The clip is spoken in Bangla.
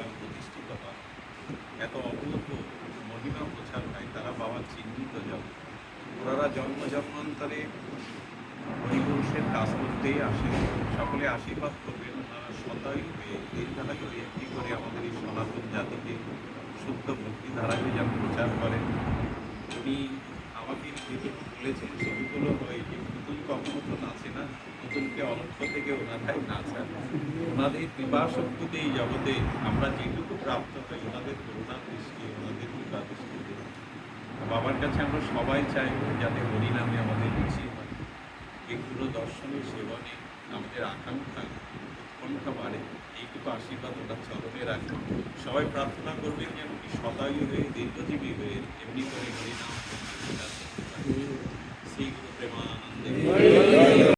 বাবার প্রতিষ্ঠিত হয়, এত অপূর্ব মহিমা প্রচার হয়, তারা বাবার চিহ্নিত জন। ওনারা জন্ম জন্মান্তরে হরিবংশের কাজ করতেই আসে। সকলে আশীর্বাদ করবেন ওনারা শতায়ু হয়ে দীর্ঘায়ু হয়ে একটি করে আমাদের এই সনাতন জাতিকে শুদ্ধ ভক্তিধারাকে যেন প্রচার করেন। উনি আমাকে যেটুকু বলেছেন সেটুকুলো হয় যে পুতুল কখনো তো নাচে না, পুতুলকে অলক্ষ্য থেকে ওনারাই নাচান। ওনাদের কৃপা শক্তিতে এই জগতে আমরা যেটুকু প্রাপ্ত হই ওনাদের করুণা দৃষ্টি, ওনাদের কৃপা দৃষ্টিতে। বাবার কাছে আমরা সবাই চাইব যাতে হরিনামে আমাদের রুচি হয়, এগুলো দর্শনের সেবনে আমাদের আকাঙ্ক্ষা উৎকণ্ঠা বাড়ে। এইটুকু আশীর্বাদ ওনার চরণে রাখেন। সবাই প্রার্থনা করবেন যেন উনি শতায়ু হয়ে দীর্ঘজীবী হয়ে এমনি করে